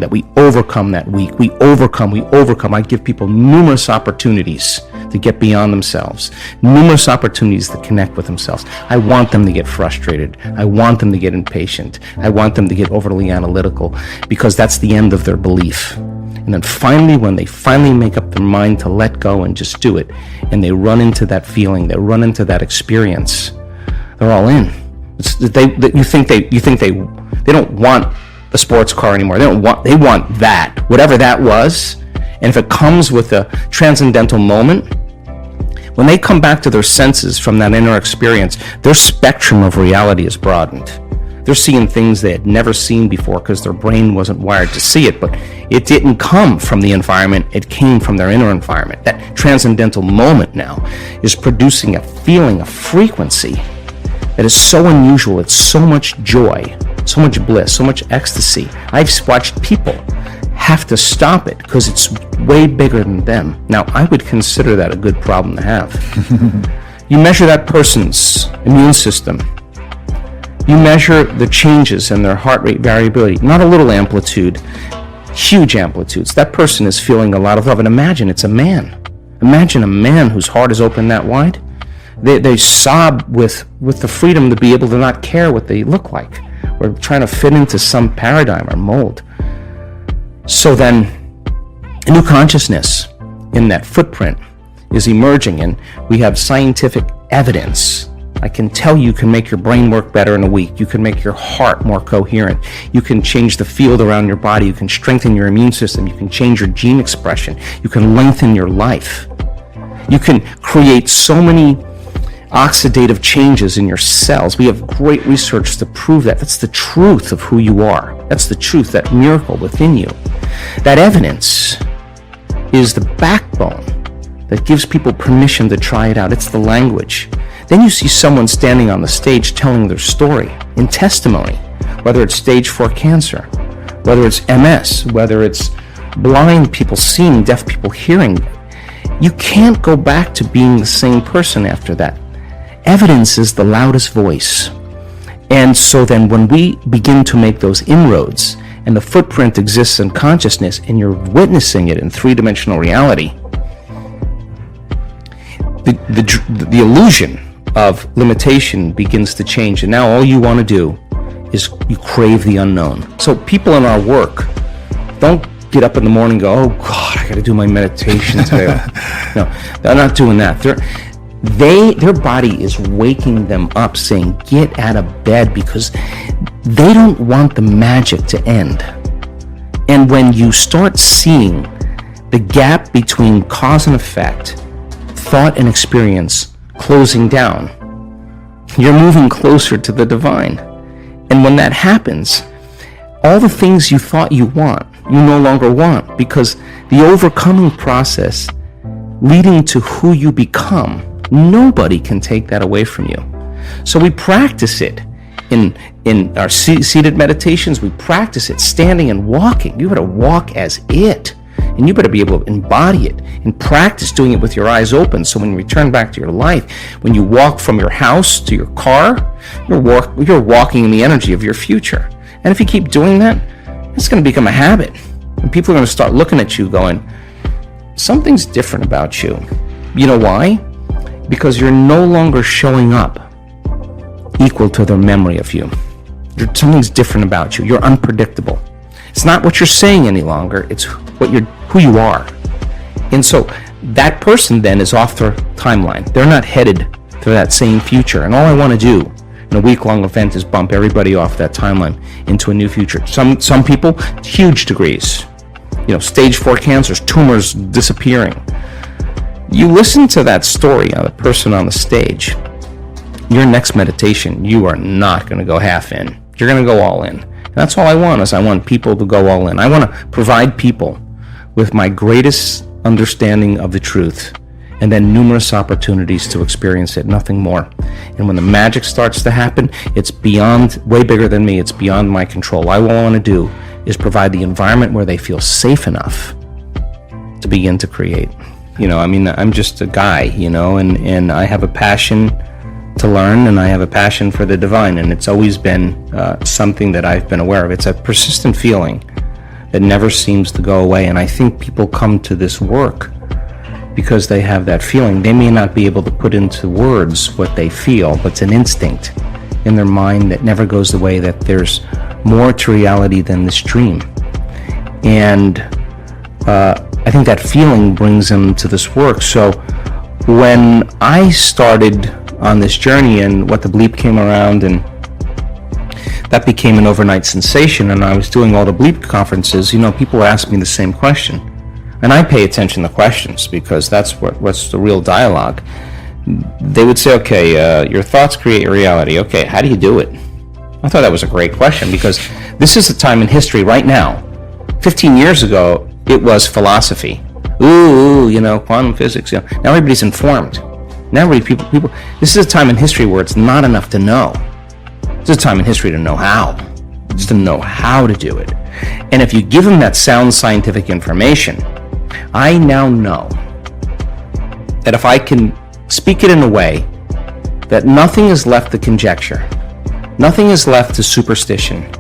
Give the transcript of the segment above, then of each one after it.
that we overcome that week. We overcome. I give people numerous opportunities to get beyond themselves, numerous opportunities to connect with themselves. I want them to get frustrated. I want them to get impatient. I want them to get overly analytical, because that's the end of their belief. And then finally, when they finally make up their mind to let go and just do it, and they run into that feeling, they run into that experience, they're all in. You think they don't want a sports car anymore. They want that, whatever that was. And if it comes with a transcendental moment, when they come back to their senses from that inner experience, their spectrum of reality is broadened. They're seeing things they had never seen before because their brain wasn't wired to see it, but it didn't come from the environment, it came from their inner environment. That transcendental moment now is producing a feeling, a frequency that is so unusual. It's so much joy, so much bliss, so much ecstasy. I've watched people have to stop it because it's way bigger than them. Now, I would consider that a good problem to have. You measure that person's immune system. You measure the changes in their heart rate variability, not a little amplitude, huge amplitudes. That person is feeling a lot of love. And imagine it's a man. Imagine a man whose heart is open that wide. They sob with the freedom to be able to not care what they look like, or trying to fit into some paradigm or mold. So then, a new consciousness in that footprint is emerging, and we have scientific evidence. I can tell you can make your brain work better in a week. You can make your heart more coherent. You can change the field around your body. You can strengthen your immune system. You can change your gene expression. You can lengthen your life. You can create so many oxidative changes in your cells. We have great research to prove that. That's the truth of who you are. That's the truth, that miracle within you. That evidence is the backbone that gives people permission to try it out. It's the language. Then you see someone standing on the stage telling their story in testimony, whether it's stage 4 cancer, whether it's MS, whether it's blind people seeing, deaf people hearing. You can't go back to being the same person after that. Evidence is the loudest voice. And so then when we begin to make those inroads, and the footprint exists in consciousness, and you're witnessing it in three-dimensional reality, the illusion of limitation begins to change. And now all you want to do is you crave the unknown. So people in our work don't get up in the morning and go, oh God, I got to do my meditation today. No, they're not doing that. Their body is waking them up, saying, get out of bed, because they don't want the magic to end. And when you start seeing the gap between cause and effect, thought and experience closing down, you're moving closer to the divine. And when that happens, all the things you thought you want, you no longer want, because the overcoming process leading to who you become, nobody can take that away from you. So we practice it in our seated meditations. We practice it standing and walking. You better walk as it, and you better be able to embody it and practice doing it with your eyes open. So when you return back to your life, when you walk from your house to your car, you're walking in the energy of your future. And if you keep doing that, it's going to become a habit, and people are going to start looking at you going, something's different about you. You know why? Because you're no longer showing up equal to their memory of you. Something's different about you. You're unpredictable. It's not what you're saying any longer. It's who you are. And so that person then is off their timeline. They're not headed to that same future. And all I want to do in a week-long event is bump everybody off that timeline into a new future. Some people, huge degrees. Stage 4 cancers, tumors disappearing. You listen to that story of the person on the stage, your next meditation, you are not going to go half in. You're going to go all in. And that's all I want, is I want people to go all in. I want to provide people with my greatest understanding of the truth, and then numerous opportunities to experience it, nothing more. And when the magic starts to happen, it's way bigger than me. It's beyond my control. All I want to do is provide the environment where they feel safe enough to begin to create. I'm just a guy, and I have a passion to learn, and I have a passion for the divine, and it's always been something that I've been aware of. It's a persistent feeling, that never seems to go away. And I think people come to this work because they have that feeling. They may not be able to put into words what they feel, but it's an instinct in their mind that never goes away, that there's more to reality than this dream. And I think that feeling brings them to this work. So when I started on this journey and What the Bleep came around, and that became an overnight sensation, and I was doing all the Bleep conferences, people ask me the same question. And I pay attention to questions because that's what's the real dialogue. They would say, okay, your thoughts create your reality. Okay, how do you do it? I thought that was a great question, because this is a time in history right now. 15 years ago, it was philosophy. Quantum physics. Now everybody's informed. Now people. This is a time in history where it's not enough to know. This is a time in history to know how. Just to know how to do it. And if you give them that sound scientific information, I now know that if I can speak it in a way that nothing is left to conjecture, nothing is left to superstition,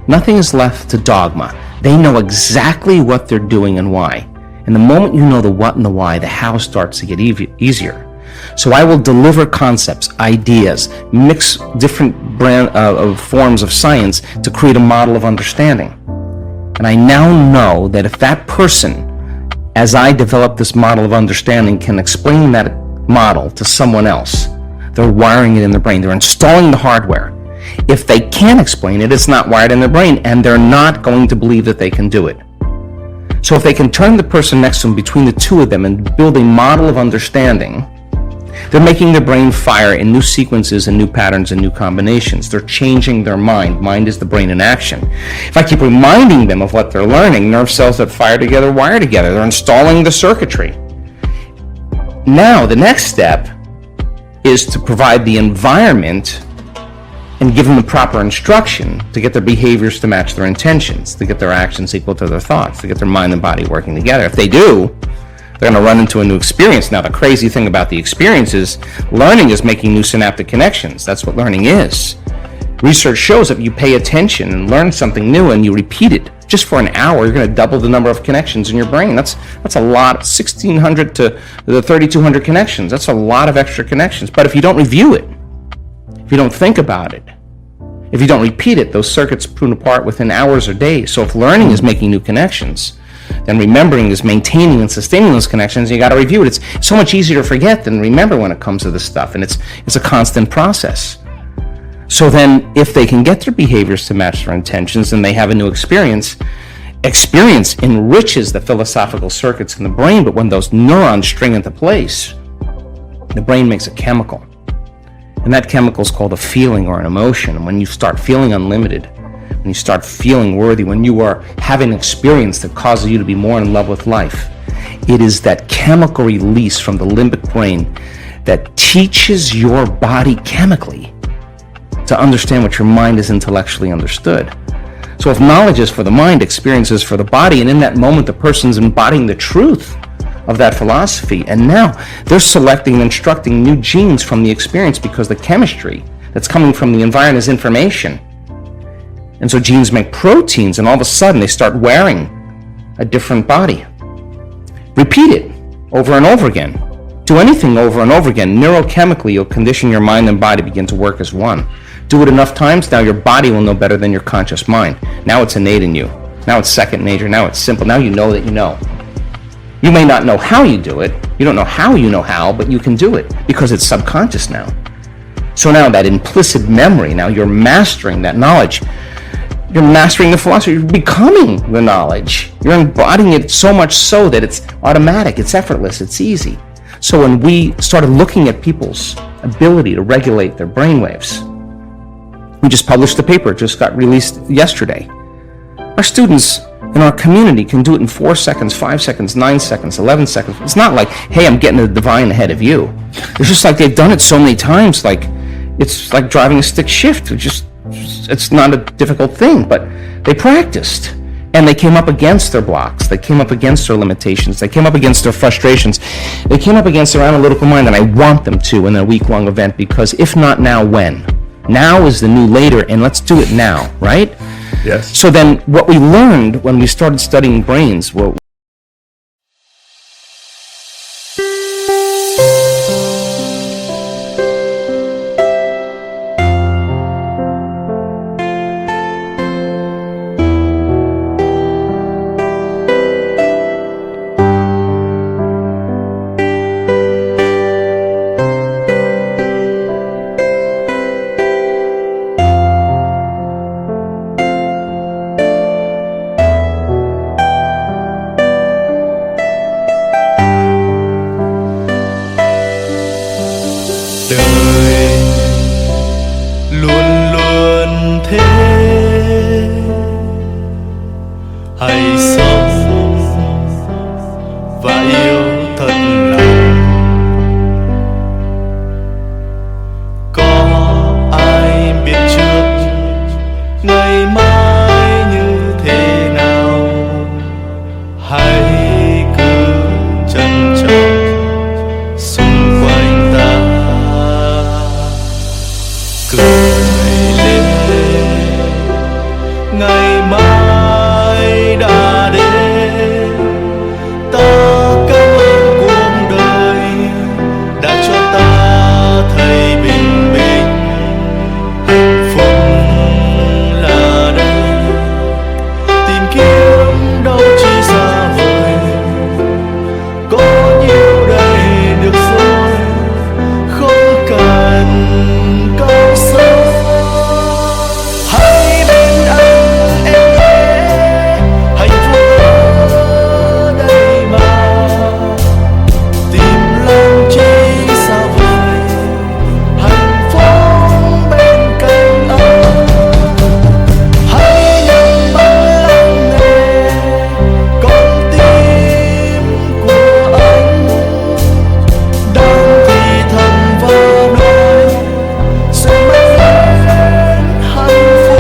nothing is left to dogma. They know exactly what they're doing and why. And the moment you know the what and the why, the how starts to get easier. So I will deliver concepts, ideas, mix different forms of science to create a model of understanding. And I now know that if that person, as I develop this model of understanding, can explain that model to someone else, they're wiring it in their brain. They're installing the hardware. If they can't explain it, it's not wired in their brain, and they're not going to believe that they can do it. So if they can turn the person next to them, between the two of them, and build a model of understanding, they're making their brain fire in new sequences and new patterns and new combinations. They're changing their mind. Mind is the brain in action. If I keep reminding them of what they're learning, nerve cells that fire together wire together. They're installing the circuitry. Now, the next step is to provide the environment and give them the proper instruction to get their behaviors to match their intentions, to get their actions equal to their thoughts, to get their mind and body working together. If they do, they're going to run into a new experience. Now, the crazy thing about the experience is learning is making new synaptic connections. That's what learning is. Research shows that you pay attention and learn something new and you repeat it just for an hour, you're going to double the number of connections in your brain. That's a lot, 1,600 to the 3,200 connections. That's a lot of extra connections. But if you don't review it, if you don't think about it, if you don't repeat it, those circuits prune apart within hours or days. So if learning is making new connections, then remembering is maintaining and sustaining those connections. You got to review it. It's so much easier to forget than remember when it comes to this stuff, and it's a constant process. So then, if they can get their behaviors to match their intentions, and they have a new experience enriches the philosophical circuits in the brain. But when those neurons string into place, the brain makes a chemical. And that chemical is called a feeling or an emotion. And when you start feeling unlimited, when you start feeling worthy, when you are having an experience that causes you to be more in love with life, it is that chemical release from the limbic brain that teaches your body chemically to understand what your mind has intellectually understood. So if knowledge is for the mind, experience is for the body, and in that moment the person's embodying the truth of that philosophy, and now they're selecting and instructing new genes from the experience because the chemistry that's coming from the environment is information. And so genes make proteins, and all of a sudden they start wearing a different body. Repeat it over and over again. Do anything over and over again. Neurochemically, you'll condition your mind and body begin to work as one. Do it enough times, now your body will know better than your conscious mind. Now it's innate in you. Now it's second nature. Now it's simple. Now you know that you know. You may not know how you do it. You don't know how you know how, but you can do it because it's subconscious now. So now that implicit memory, now you're mastering that knowledge. You're mastering the philosophy. You're becoming the knowledge. You're embodying it so much so that it's automatic, it's effortless, it's easy. So when we started looking at people's ability to regulate their brainwaves, we just published a paper. It just got released yesterday. Our students in our community can do it in 4 seconds, 5 seconds, 9 seconds, 11 seconds. It's not like, hey, I'm getting the divine ahead of you. It's just like they've done it so many times, like it's like driving a stick shift. It's not a difficult thing, but they practiced. And they came up against their blocks. They came up against their limitations. They came up against their frustrations. They came up against their analytical mind, and I want them to in a week-long event, because if not now, when? Now is the new later, and let's do it now, right? Yes. So then what we learned when we started studying brains, well, đời luôn luôn thế, hãy sống và yêu thật lòng. Có ai biết trước ngày mai như thế nào, hãy cứ trân trọng xung quanh ta, cười lên ngày mai đã đến. Ta cảm ơn cuộc đời đã cho ta thấy bình minh. Hạnh phúc là đây, tìm kiếm đâu chỉ xa vời, có nhiều đây được rồi, không cần câu sâu. Hãy bên anh em nhé, hạnh phúc ở đây mà, tìm làm chi xa vời, hạnh phúc bên cạnh anh. Hãy nhắm mắt lắng nghe con tim của anh đang thì thầm và nói sẽ mang đến hạnh phúc.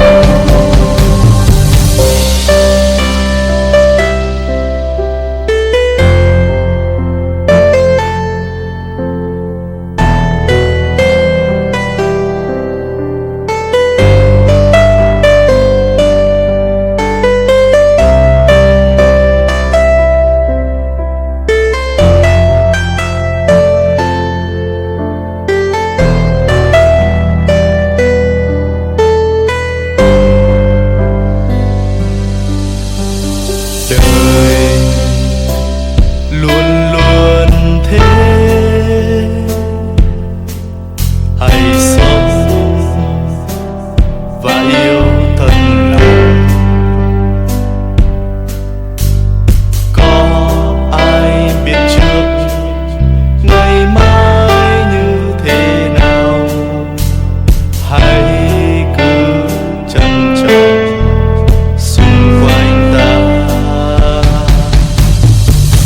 Đời luôn luôn thế, hãy sống và yêu thật lòng. Có ai biết trước ngày mai như thế nào, hãy cứ trân trọng xung quanh ta,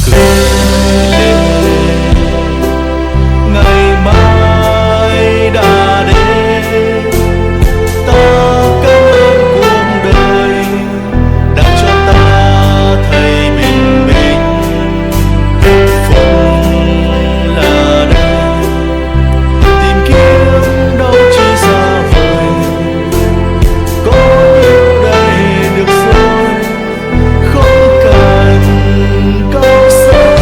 cười lên ngày mai đã đến. Ta cảm ơn cuộc đời đã cho ta thấy bình minh. Hạnh phúc là đây, tìm kiếm đâu chỉ xa vời, có nhiều đây được rồi, không cần câu sâu.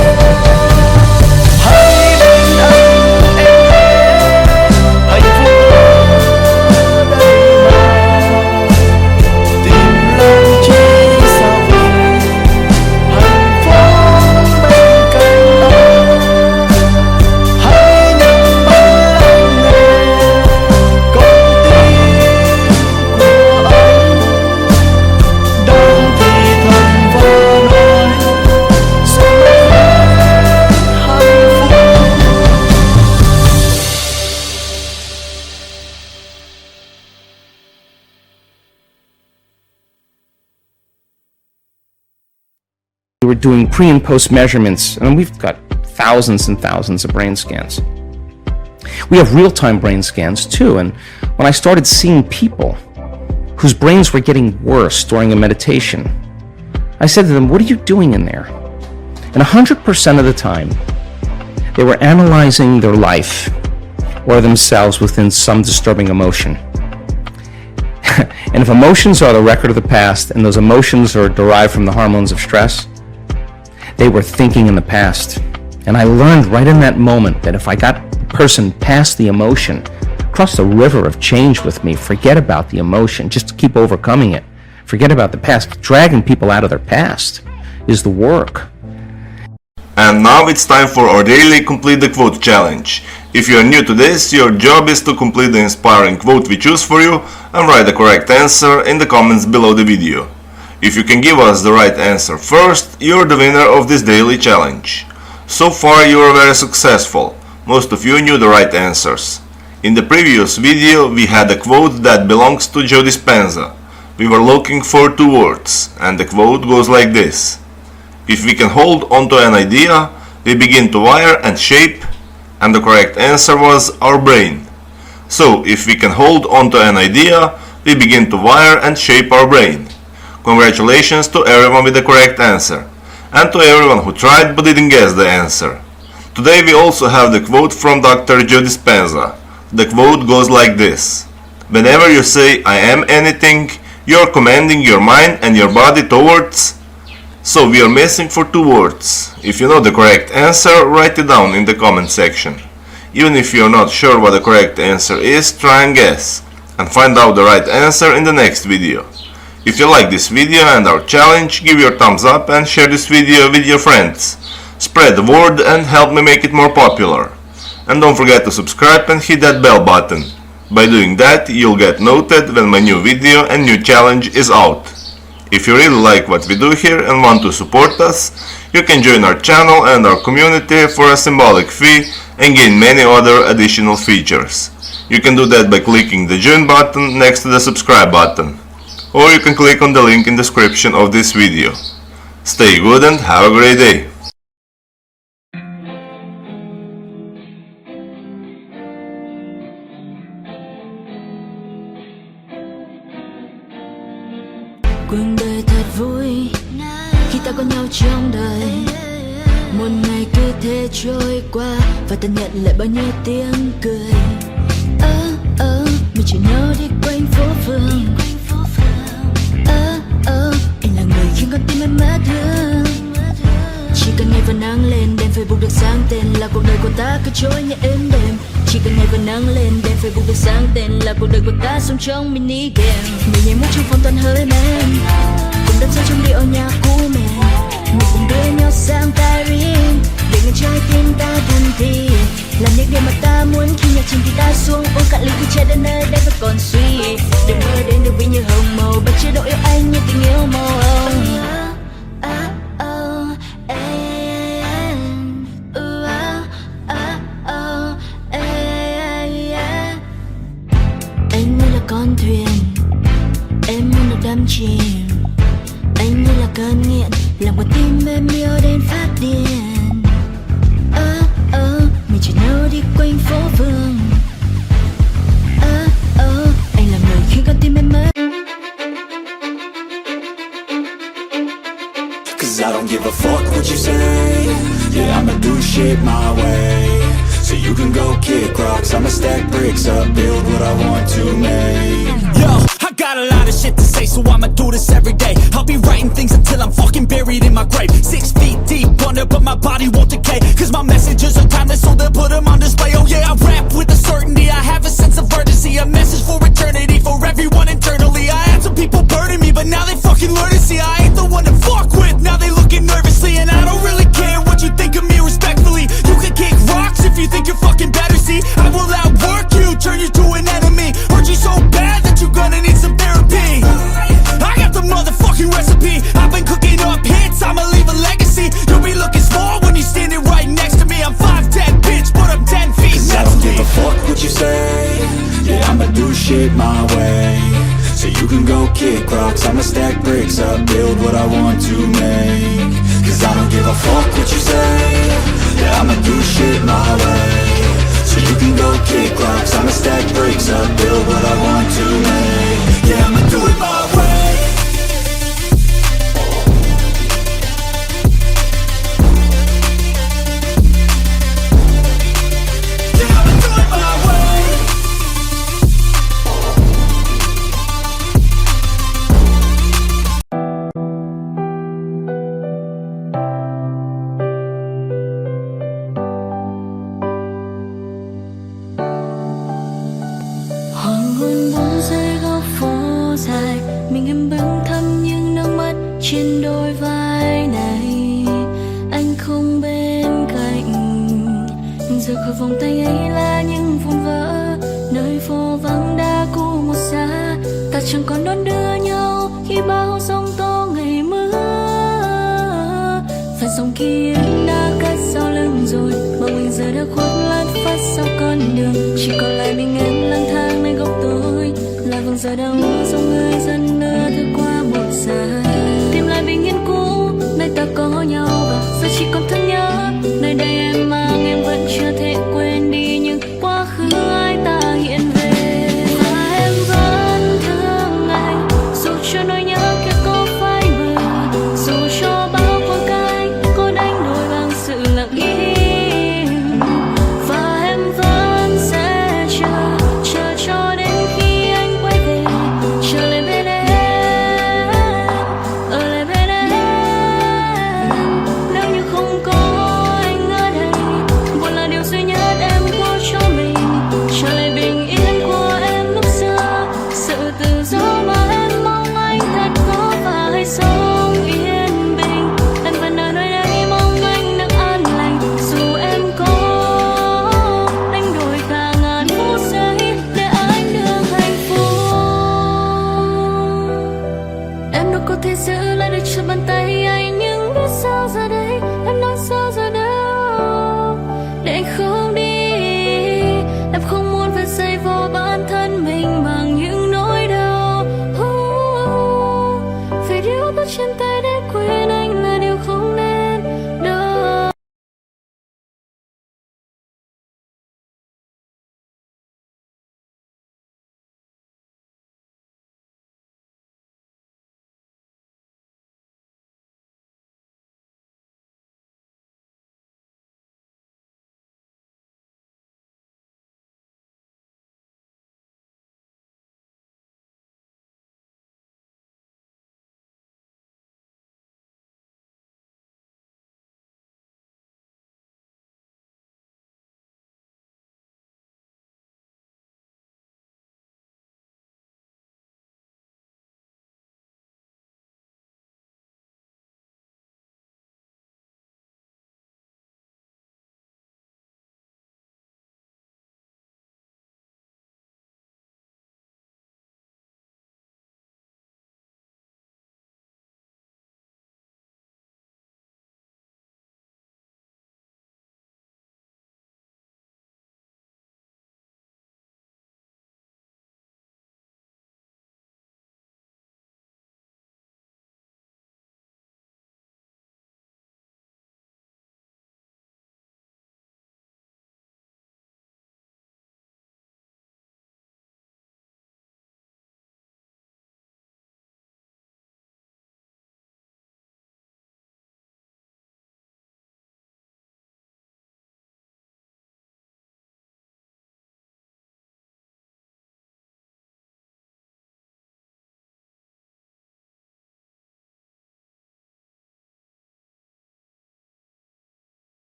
Hãy bên anh em nhé, hạnh phúc ở đây mà, tìm làm chi xa vời, hạnh phúc bên cạnh anh. Hãy nhắm mắt lắng nghe con tim của anh đang thì thầm và nói sẽ mang đến hạnh phúc. we were doing pre and post measurements, and we've got thousands and thousands of brain scans. We have real-time brain scans too, and when I started seeing people whose brains were getting worse during a meditation, I said to them, what are you doing in there? And 100% of the time, they were analyzing their life or themselves within some disturbing emotion. And if emotions are the record of the past, and those emotions are derived from the hormones of stress, they were thinking in the past. And I learned right in that moment that if I got a person past the emotion, cross the river of change with me, forget about the emotion, just keep overcoming it. Forget about the past. Dragging people out of their past is the work. And now it's time for our daily Complete the Quote challenge. If you are new to this, your job is to complete the inspiring quote we choose for you and write the correct answer in the comments below the video. If you can give us the right answer first, you're the winner of this daily challenge. So far you are very successful. Most of you knew the right answers. In the previous video we had a quote that belongs to Joe Dispenza. We were looking for two words, and the quote goes like this. If we can hold onto an idea, we begin to wire and shape, and the correct answer was our brain. So, if we can hold onto an idea, we begin to wire and shape our brain. Congratulations to everyone with the correct answer, and to everyone who tried but didn't guess the answer. Today we also have the quote from Dr. Joe Dispenza. The quote goes like this. Whenever you say I am anything, you're commanding your mind and your body towards. So we are missing for two words. If you know the correct answer, write it down in the comment section. Even if you're not sure what the correct answer is, try and guess, and find out the right answer in the next video. If you like this video and our challenge, give your thumbs up and share this video with your friends. Spread the word and help me make it more popular. And don't forget to subscribe and hit that bell button. By doing that, you'll get noted when my new video and new challenge is out. If you really like what we do here and want to support us, you can join our channel and our community for a symbolic fee and gain many other additional features. You can do that by clicking the join button next to the subscribe button, or you can click on the link in the description of this video. Stay good and have a great day! Cuộc đời thật vui khi ta có nhau trong đời. Một ngày cứ thế trôi qua và ta nhận lại bao nhiêu tiếng cười. Mình chỉ nhau đi quanh phố phường. Anh là người khiến con tim em mất hương. Chỉ cần ngày và nắng lên, đèn Facebook được sáng tên là cuộc đời của ta cứ trôi như êm đềm. Chỉ cần ngày và nắng lên, đèn Facebook được sáng tên là cuộc đời của ta sống trong mini game. Mình nhảy múa trong phòng toàn hơi men, cùng đắm say trong điệu nhạc cũ mềm. Mình cùng đưa nhau sang Paris, để ngân trái tim ta thân thì làm những điều mà ta muốn khi nhạc trình thì ta xuống uống cạn ly khi chạy đến nơi đây vẫn còn suy. Đừng mơ đến được vì như hồng màu, bất chế độ yêu anh như tình yêu màu hồng. Con thuyền em muốn được đắm chìm, anh như là cơn nghiện làm con tim em yêu đến phát điên. Mình chỉ nhau đi quanh phố phường. Anh là người khiến con tim em mất. Cause I don't give a fuck what you say. Yeah, I'ma do shit my way. So you can go kick rocks, I'ma stack bricks up, build what I want to make. Yo, I got a lot of shit to say, so I'ma do this every day. I'll be writing things until I'm fucking buried in my grave. 6 feet deep under, but my body won't decay. Cause my messages are timeless, so they'll put them on display. Oh yeah, I rap with a certainty, I have a sense of urgency. A message for eternity, for everyone internally. I had some people burning me, but now they fucking learn to see I ain't the one to fuck with. Now they looking nervously, and I don't really care what you think of me respectfully. You can kick rocks if you think you're fucking better, see I will outwork you, turn you to an enemy. Hurt you so bad that you're gonna need some therapy. I got the motherfucking recipe, I've been cooking up hits, I'ma leave a legacy. You'll be looking small when you're standing right next to me. I'm 5'10", bitch, but I'm 10 feet. Cause I don't give a fuck what you say. Yeah, I'ma do shit my way. So you can go kick rocks, I'ma stack bricks up, build what I want to make. Cause I don't give a fuck what you say. Yeah, I'ma do shit my way. So you can go kick rocks, I'ma stack bricks up, build what I want to make. Yeah, I'ma do it my way. Yeah, I'ma do it my way. mai này anh không bên cạnh, giờ khỏi vòng tay ấy là những vụn vỡ, nơi phố vắng đã cũ một xa. Ta chẳng còn đón đưa nhau khi bao giông tố ngày mưa, và dòng ký ức đã cất sau lưng rồi, mà mình giờ đã khuất lát phát sau con đường. Chỉ còn lại mình em lang thang nơi góc tối, là vầng giờ đang mưa dòng người dần lưa theo qua một giờ. Tìm lại bình yên cũ nơi ta có nhau, và giờ chỉ còn thương nhớ nơi đây em mang em vẫn chưa thể quên đi những quá khứ ai ta hiện về. Và em vẫn thương anh dù cho nỗi nhớ kia có phai mờ, dù cho bao khoảng cách có đánh đổi bằng sự lặng im. Và em vẫn sẽ chờ cho đến khi anh quay về, chờ lên bên em.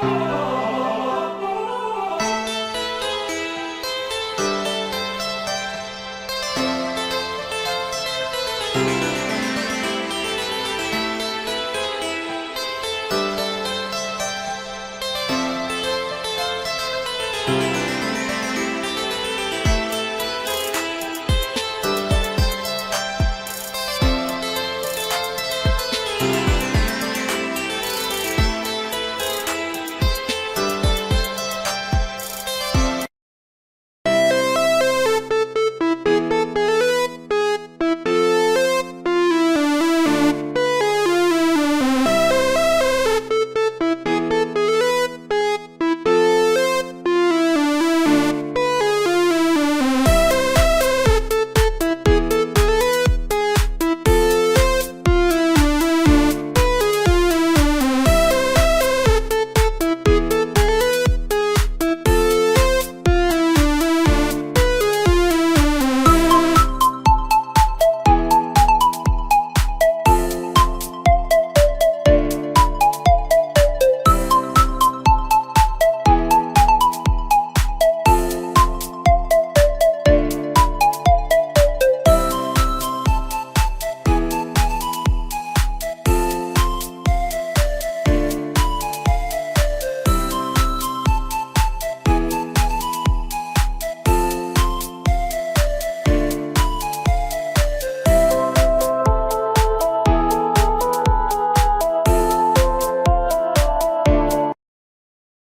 Whoa.